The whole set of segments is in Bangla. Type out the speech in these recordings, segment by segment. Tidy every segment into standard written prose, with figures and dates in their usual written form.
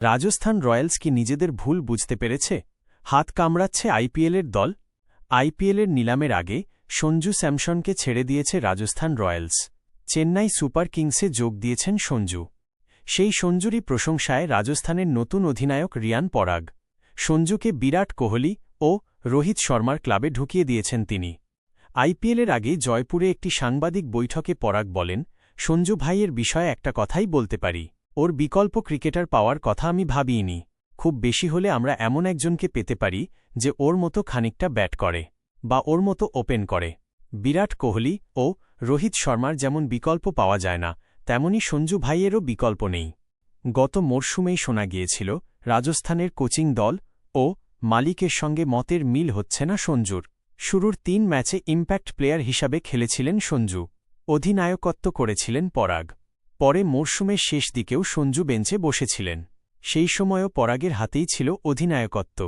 রাজস্থান রয়্যালস কি নিজেদের ভুল বুঝতে পেরেছে? হাত কামড়াচ্ছে আইপিএলের দল? আইপিএলের নিলামের আগে সঞ্জু স্যামসনকে ছেড়ে দিয়েছে রাজস্থান রয়্যালস। চেন্নাই সুপার কিংসে যোগ দিয়েছেন সঞ্জু। সেই সঞ্জুরই প্রশংসায় রাজস্থানের নতুন অধিনায়ক রিয়ান পরাগ। সঞ্জুকে বিরাট কোহলি ও রোহিত শর্মার ক্লাবে ঢুকিয়ে দিয়েছেন তিনি। আইপিএলের আগে জয়পুরে একটি সাংবাদিক বৈঠকে পরাগ বলেন, সঞ্জু ভাইয়ের বিষয়ে একটা কথাই বলতে পারি, ওর বিকল্প ক্রিকেটার পাওয়ার কথা আমি ভাবিইনি। খুব বেশি হলে আমরা এমন একজনকে পেতে পারি যে ওর মতো খানিকটা ব্যাট করে বা ওর মতো ওপেন করে। বিরাট কোহলি ও রোহিত শর্মার যেমন বিকল্প পাওয়া যায় না, তেমনি সঞ্জু ভাইয়েরও বিকল্প নেই। গত মরশুমেই শোনা গিয়েছিল রাজস্থানের কোচিং দল ও মালিকের সঙ্গে মতের মিল হচ্ছে না সঞ্জুর। শুরুর ৩ ম্যাচে ইম্প্যাক্ট প্লেয়ার হিসাবে খেলেছিলেন সঞ্জু। অধিনায়কত্ব করেছিলেন পরাগ। পরে মরশুমের শেষ দিকেও সঞ্জু বেঞ্চে বসেছিলেন। সেই সময়ও পরাগের হাতেই ছিল অধিনায়কত্ব।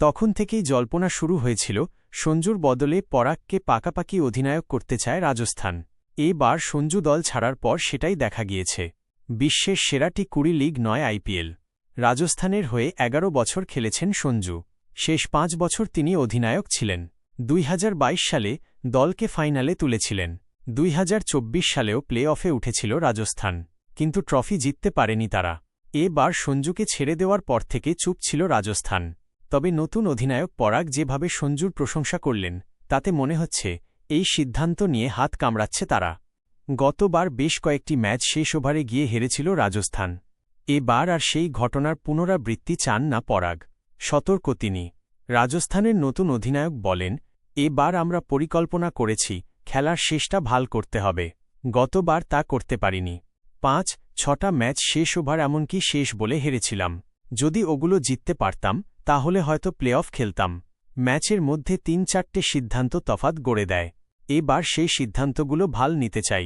তখন থেকেই জল্পনা শুরু হয়েছিল সঞ্জুর বদলে পরাগকে পাকাপাকি অধিনায়ক করতে চায় রাজস্থান। এবার সঞ্জু দল ছাড়ার পর সেটাই দেখা গিয়েছে। বিশ্বের সেরা টি20 লিগ নয় আইপিএল। রাজস্থানের হয়ে ১১ বছর খেলেছেন সঞ্জু। শেষ ৫ বছর তিনি অধিনায়ক ছিলেন। ২০২২ সালে দলকে ফাইনালে তুলেছিলেন। ২০২৪ সালেও প্লে অফে উঠেছিল রাজস্থান, কিন্তু ট্রফি জিততে পারেনি তারা। এবার সঞ্জুকে ছেড়ে দেওয়ার পর থেকে চুপ ছিল রাজস্থান। তবে নতুন অধিনায়ক পরাগ যেভাবে সঞ্জুর প্রশংসা করলেন, তাতে মনে হচ্ছে এই সিদ্ধান্ত নিয়ে হাত কামড়াচ্ছে তারা। গতবার বেশ কয়েকটি ম্যাচ শেষ ওভারে গিয়ে হেরেছিল রাজস্থান। এবার আর সেই ঘটনার পুনরাবৃত্তি চান না পরাগ। সতর্ক তিনি। রাজস্থানের নতুন অধিনায়ক বলেন, এবার আমরা পরিকল্পনা করেছি খেলার শেষটা ভাল করতে হবে। গতবার তা করতে পারিনি। ৫-৬টা ম্যাচ শেষ ওভার এমনকি শেষ বলে হেরেছিলাম। যদি ওগুলো জিততে পারতাম তাহলে হয়তো প্লে অফ খেলতাম। ম্যাচের মধ্যে ৩-৪টে সিদ্ধান্ত তফাৎ গড়ে দেয়। এবার সেই সিদ্ধান্তগুলো ভাল নিতে চাই।